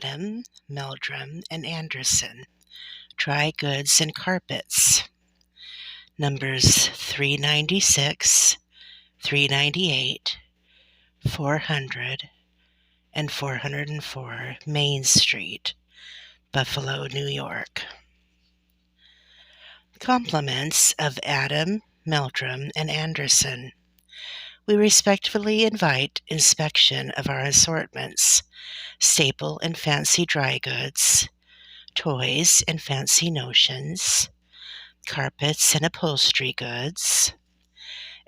Adam, Meldrum, and Anderson, Dry Goods and Carpets, numbers 396, 398, 400, and 404 Main Street, Buffalo, New York. Compliments of Adam, Meldrum, and Anderson. We respectfully invite inspection of our assortments, staple and fancy dry goods, toys and fancy notions, carpets and upholstery goods.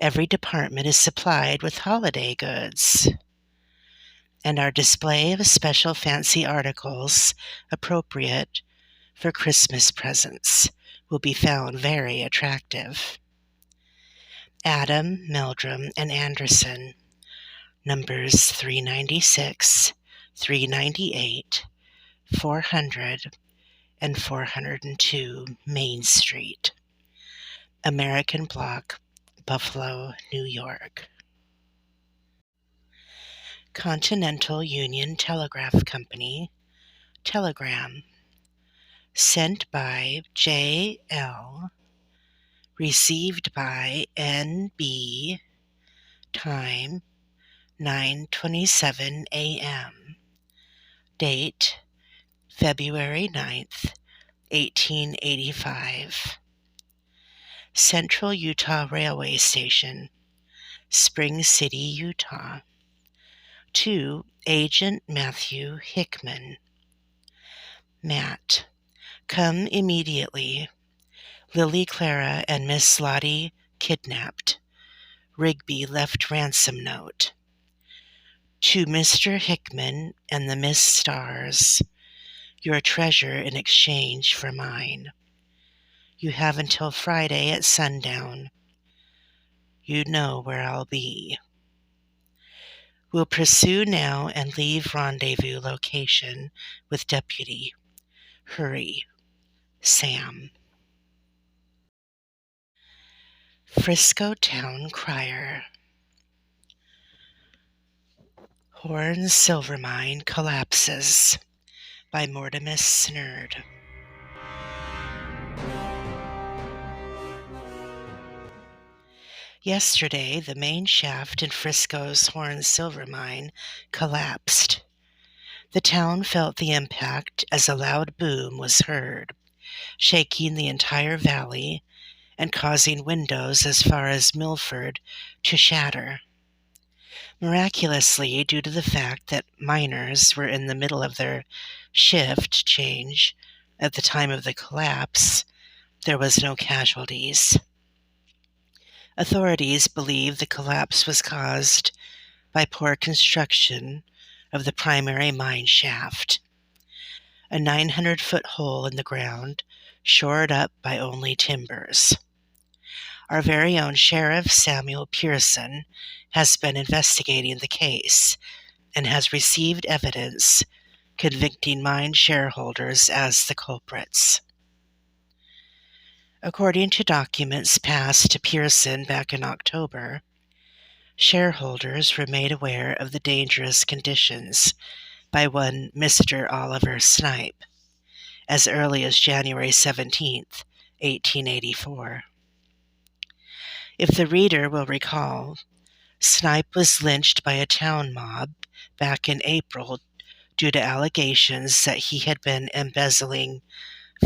Every department is supplied with holiday goods, and our display of special fancy articles appropriate for Christmas presents will be found very attractive. Adam, Meldrum, and Anderson, numbers 396, 398, 400, and 402 Main Street, American Block, Buffalo, New York. Continental Union Telegraph Company, telegram, sent by J.L., received by N.B., time 9:27 a.m., date February 9th, 1885. Central Utah Railway Station, Spring City, Utah. To Agent Matthew Hickman. Matt, come immediately. Lily, Clara, and Miss Lottie kidnapped. Rigby left ransom note. To Mr. Hickman and the Miss Stars, your treasure in exchange for mine. You have until Friday at sundown. You know where I'll be. We'll pursue now and leave rendezvous location with deputy. Hurry. Sam. Frisco Town Crier. Horn Silver Mine Collapses by Mortimus Snerd. Yesterday, the main shaft in Frisco's Horn Silver Mine collapsed. The town felt the impact as a loud boom was heard, shaking the entire valley and causing windows as far as Milford to shatter. Miraculously, due to the fact that miners were in the middle of their shift change at the time of the collapse, there was no casualties. Authorities believe the collapse was caused by poor construction of the primary mine shaft, a 900-foot hole in the ground shored up by only timbers. Our very own Sheriff Samuel Pearson has been investigating the case and has received evidence convicting mine shareholders as the culprits. According to documents passed to Pearson back in October, shareholders were made aware of the dangerous conditions by one Mr. Oliver Snipe as early as January 17, 1884. If the reader will recall, Snipe was lynched by a town mob back in April due to allegations that he had been embezzling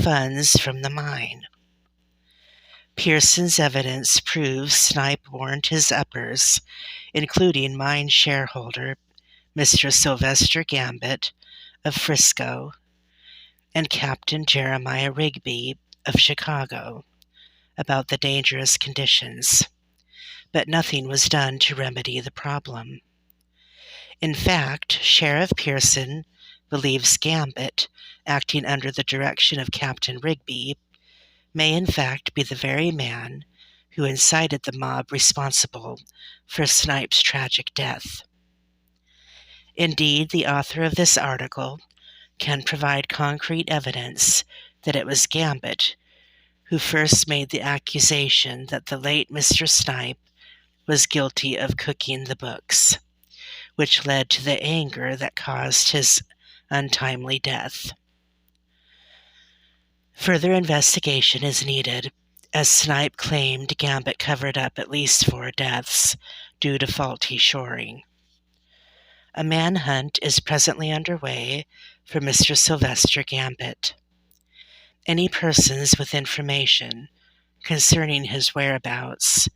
funds from the mine. Pearson's evidence proves Snipe warned his uppers, including mine shareholder Mr. Sylvester Gambit of Frisco and Captain Jeremiah Rigby of Chicago, about the dangerous conditions, but nothing was done to remedy the problem. In fact, Sheriff Pearson believes Gambit, acting under the direction of Captain Rigby, may in fact be the very man who incited the mob responsible for Snipe's tragic death. Indeed, the author of this article can provide concrete evidence that it was Gambit who first made the accusation that the late Mr. Snipe was guilty of cooking the books, which led to the anger that caused his untimely death. Further investigation is needed, as Snipe claimed Gambit covered up at least 4 deaths due to faulty shoring. A manhunt is presently underway for Mr. Sylvester Gambit. Any persons with information concerning his whereabouts,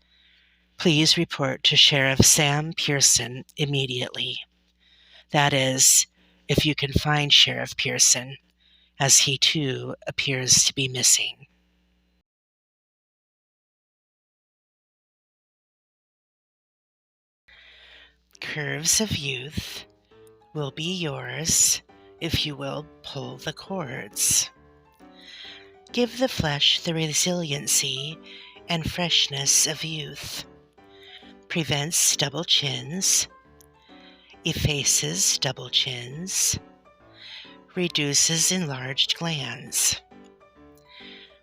please report to Sheriff Sam Pearson immediately. That is, if you can find Sheriff Pearson, as he too appears to be missing. Curves of youth will be yours if you will pull the cords. Give the flesh the resiliency and freshness of youth. Prevents double chins, effaces double chins, reduces enlarged glands.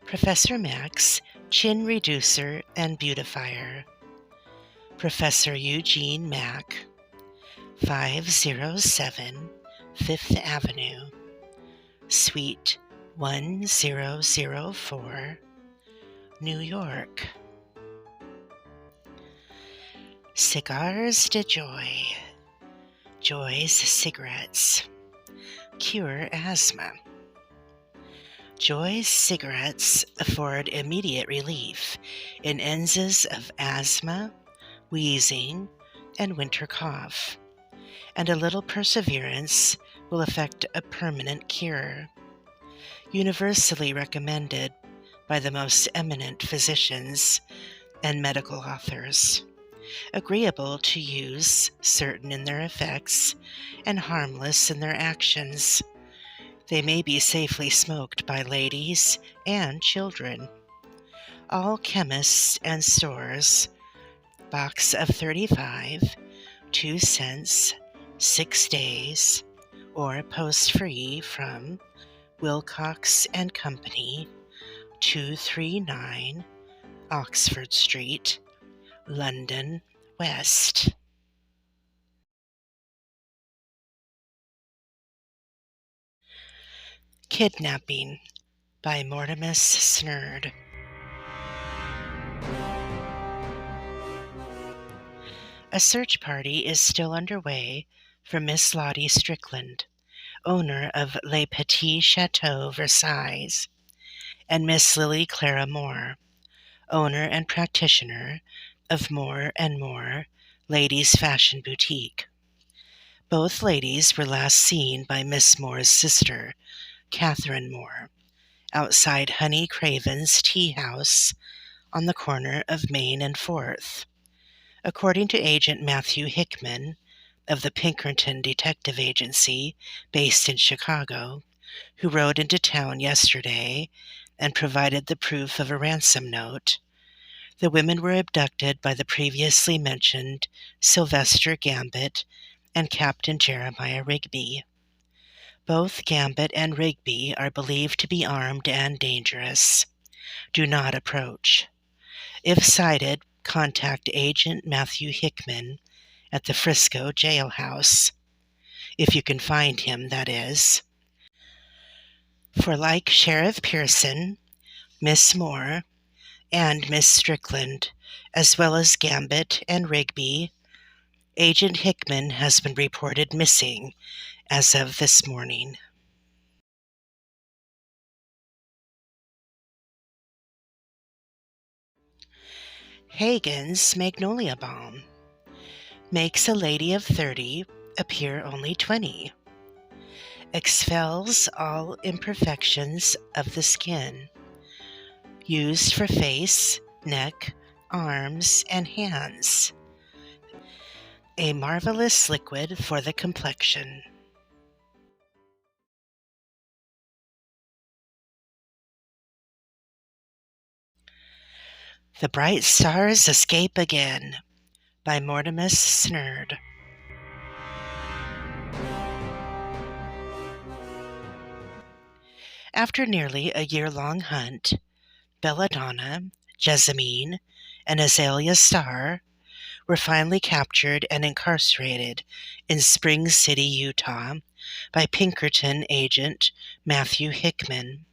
Professor Max, Chin Reducer and Beautifier. Professor Eugene Mack, 507 Fifth Avenue, Suite 1004, New York. Cigars de Joy. Joy's cigarettes. Cure asthma. Joy's cigarettes afford immediate relief in NSAIDs of asthma, wheezing, and winter cough, and a little perseverance will effect a permanent cure. Universally recommended by the most eminent physicians and medical authors. Agreeable to use, certain in their effects, and harmless in their actions. They may be safely smoked by ladies and children. All chemists and stores, box of 35, 2 cents, 6 days, or post free from Wilcox and Company, 239 Oxford Street, London, West. Kidnapping by Mortimus Snerd. A search party is still underway for Miss Lottie Strickland, owner of Les Petits Chateaux Versailles, and Miss Lily Clara Moore, owner and practitioner of More and More Ladies' Fashion Boutique. Both ladies were last seen by Miss Moore's sister, Catherine Moore, outside Honey Craven's Tea House on the corner of Main and 4th. According to Agent Matthew Hickman of the Pinkerton Detective Agency based in Chicago, who rode into town yesterday and provided the proof of a ransom note, the women were abducted by the previously mentioned Sylvester Gambit and Captain Jeremiah Rigby. Both Gambit and Rigby are believed to be armed and dangerous. Do not approach. If sighted, contact Agent Matthew Hickman at the Frisco jailhouse. If you can find him, that is. For like Sheriff Pearson, Miss Moore, and Miss Strickland, as well as Gambit and Rigby, Agent Hickman has been reported missing as of this morning. Hagen's Magnolia Balm makes a lady of 30 appear only 20. Expels all imperfections of the skin. Used for face, neck, arms, and hands. A marvelous liquid for the complexion. The Bright Stars Escape Again by Mortimus Snerd. After nearly a year-long hunt, Belladonna, Jessamine, and Azalea Starr were finally captured and incarcerated in Spring City, Utah, by Pinkerton agent Matthew Hickman.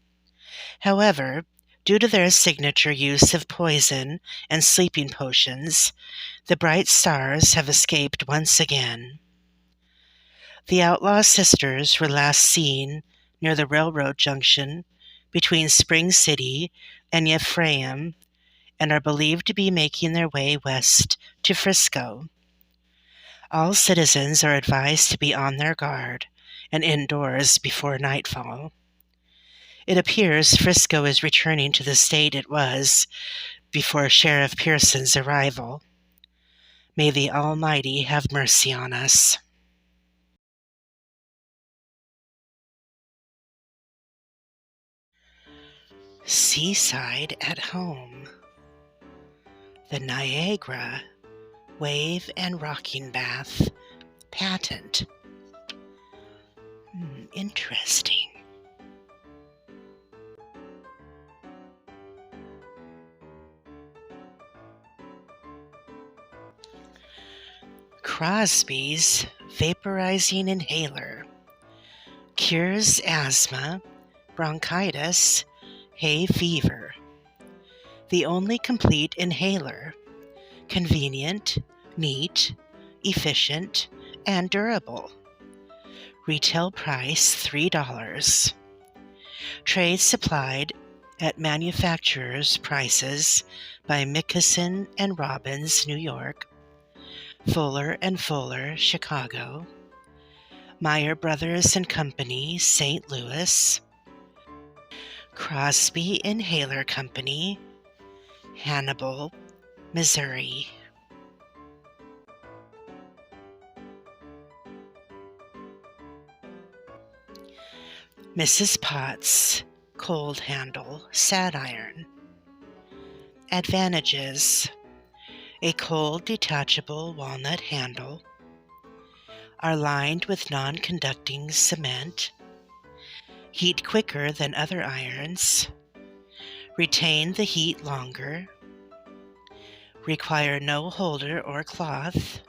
However, due to their signature use of poison and sleeping potions, the bright stars have escaped once again. The outlaw sisters were last seen near the railroad junction between Spring City and Ephraim and are believed to be making their way west to Frisco. All citizens are advised to be on their guard and indoors before nightfall. It appears Frisco is returning to the state it was before Sheriff Pearson's arrival. May the Almighty have mercy on us. Seaside at Home. The Niagara Wave and Rocking Bath Patent. Interesting. Crosby's Vaporizing Inhaler. Cures asthma, bronchitis, hay fever. The only complete inhaler. Convenient, neat, efficient, and durable. Retail price $3. Trade supplied at manufacturer's prices by Mickelson and Robbins, New York, Fuller and Fuller, Chicago, Meyer Brothers and Company, St. Louis, Crosby Inhaler Company, Hannibal, Missouri. Mrs. Potts Cold Handle Sad Iron. Advantages: a cold detachable walnut handle, are lined with non-conducting cement, heat quicker than other irons, retain the heat longer, require no holder or cloth,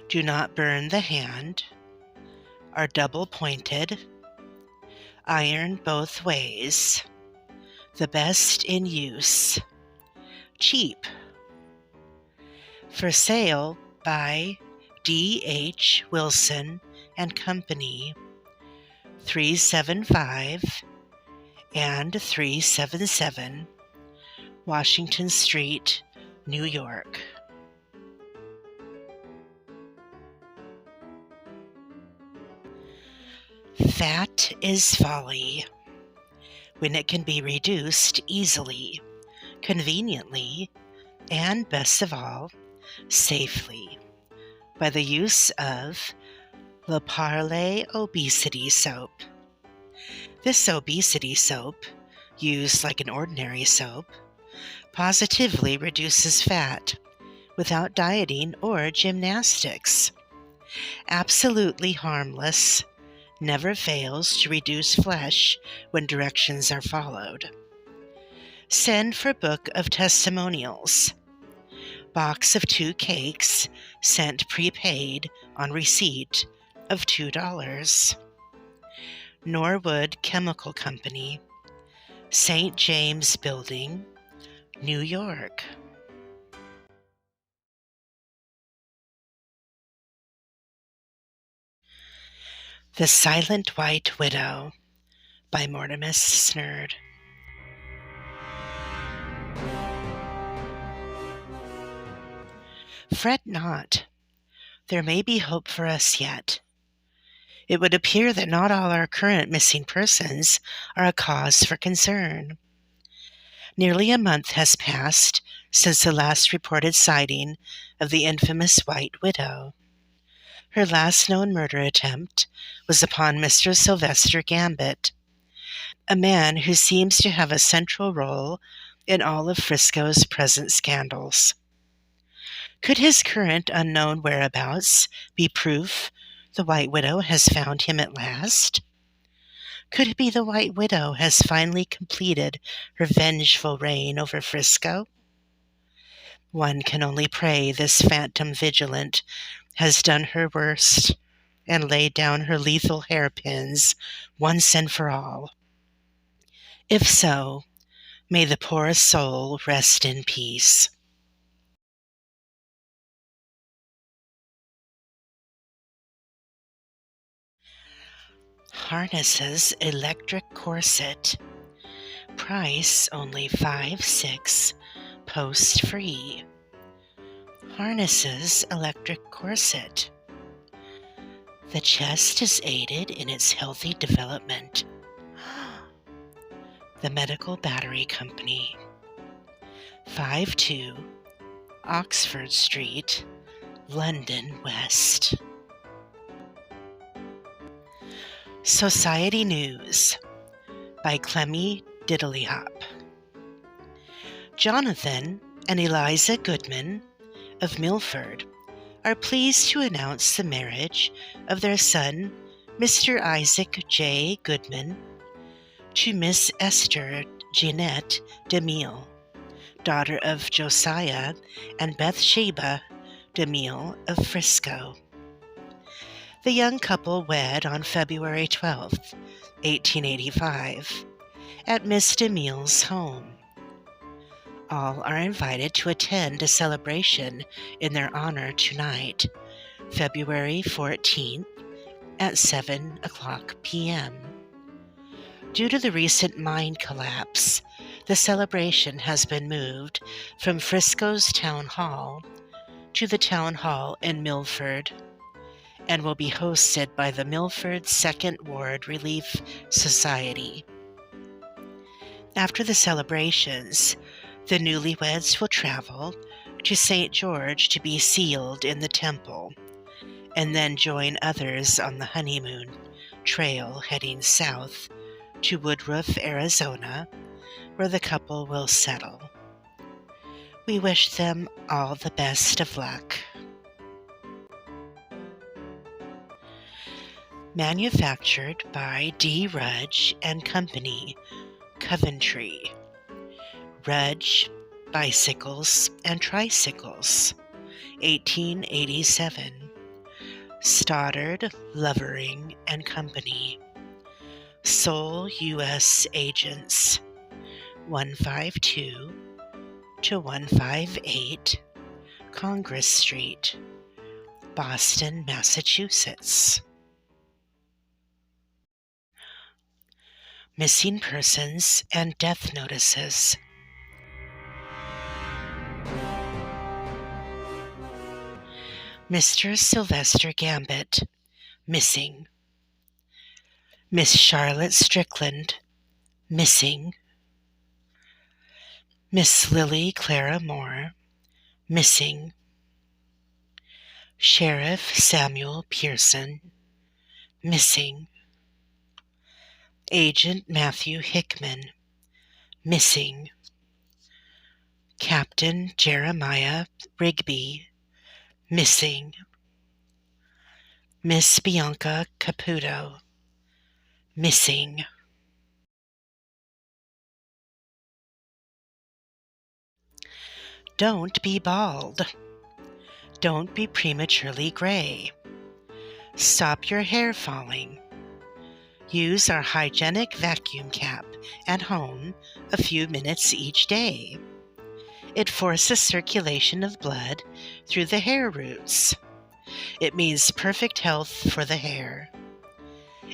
do not burn the hand, are double pointed, iron both ways, the best in use, cheap. For sale by D.H. Wilson and Company, 375 and 377 Washington Street, New York. Fat is folly when it can be reduced easily, conveniently, and best of all, safely, by the use of Le Parler Obesity Soap. This obesity soap, used like an ordinary soap, positively reduces fat without dieting or gymnastics. Absolutely harmless, never fails to reduce flesh when directions are followed. Send for book of testimonials. Box of 2 cakes sent prepaid on receipt of $2. Norwood Chemical Company, St. James Building, New York. The Silent White Widow by Mortimer Snerd. Fret not, there may be hope for us yet. It would appear that not all our current missing persons are a cause for concern. Nearly a month has passed since the last reported sighting of the infamous White Widow. Her last known murder attempt was upon Mr. Sylvester Gambit, a man who seems to have a central role in all of Frisco's present scandals. Could his current unknown whereabouts be proof the White Widow has found him at last? Could it be the White Widow has finally completed her vengeful reign over Frisco? One can only pray this phantom vigilant has done her worst and lay down her lethal hairpins once and for all? If so, may the poor soul rest in peace. Harnesses electric corset. Price only $5.6, post free. Harnesses electric corset. The chest is aided in its healthy development. The Medical Battery Company. 52 Oxford Street, London West. Society News by Clemmy Diddleyhop. Jonathan and Eliza Goodman of Milford are pleased to announce the marriage of their son, Mr. Isaac J. Goodman, to Miss Esther Jeanette DeMille, daughter of Josiah and Bathsheba DeMille of Frisco. The young couple wed on February 12, 1885, at Miss DeMille's home. All are invited to attend a celebration in their honor tonight, February 14th, at 7:00 p.m. Due to the recent mine collapse, the celebration has been moved from Frisco's Town Hall to the Town Hall in Milford, and will be hosted by the Milford Second Ward Relief Society. After the celebrations, the newlyweds will travel to St. George to be sealed in the temple, and then join others on the honeymoon trail heading south to Woodruff, Arizona, where the couple will settle. We wish them all the best of luck. Manufactured by D. Rudge and Company, Coventry. Rudge Bicycles and Tricycles, 1887. Stoddard, Lovering and Company. Sole U.S. Agents, 152 to 158 Congress Street, Boston, Massachusetts. Missing persons and death notices. Mr. Sylvester Gambit, missing. Miss Charlotte Strickland, missing. Miss Lily Clara Moore, missing. Sheriff Samuel Pearson, missing. Agent Matthew Hickman, missing. Captain Jeremiah Rigby, missing. Miss Bianca Caputo, missing. Don't be bald. Don't be prematurely gray. Stop your hair falling. Use our hygienic vacuum cap at home a few minutes each day. It forces circulation of blood through the hair roots. It means perfect health for the hair.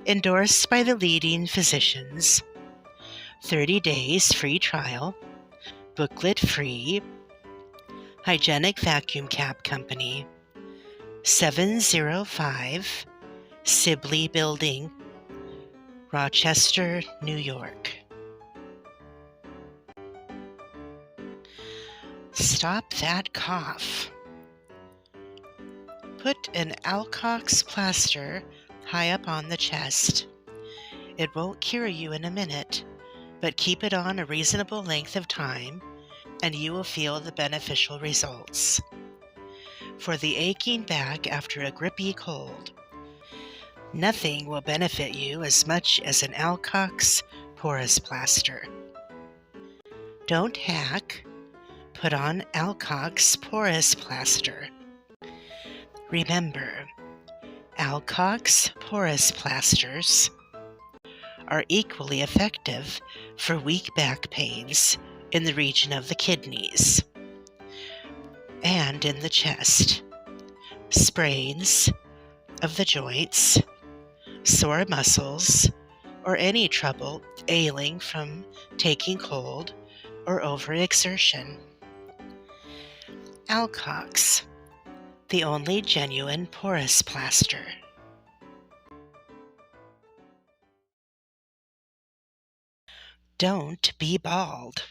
Endorsed by the leading physicians. 30 days free trial. Booklet free. Hygienic Vacuum Cap Company. 705 Sibley Building, Rochester, New York. Stop that cough. Put an Alcox plaster high up on the chest. It won't cure you in a minute, but keep it on a reasonable length of time, and you will feel the beneficial results. For the aching back after a grippy cold, nothing will benefit you as much as an Alcox porous plaster. Don't hack. Put on Alcox porous plaster. Remember, Alcock's porous plasters are equally effective for weak back pains in the region of the kidneys and in the chest, sprains of the joints, sore muscles, or any trouble ailing from taking cold or overexertion. Alcock's, the only genuine porous plaster. Don't be bald.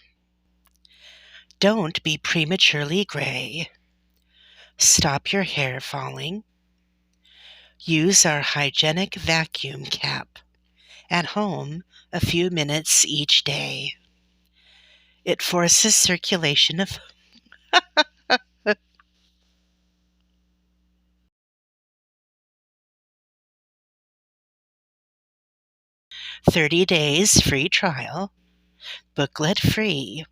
Don't be prematurely gray. Stop your hair falling. Use our hygienic vacuum cap at home a few minutes each day. It forces circulation of 30 days free trial, booklet free.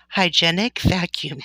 Hygienic vacuum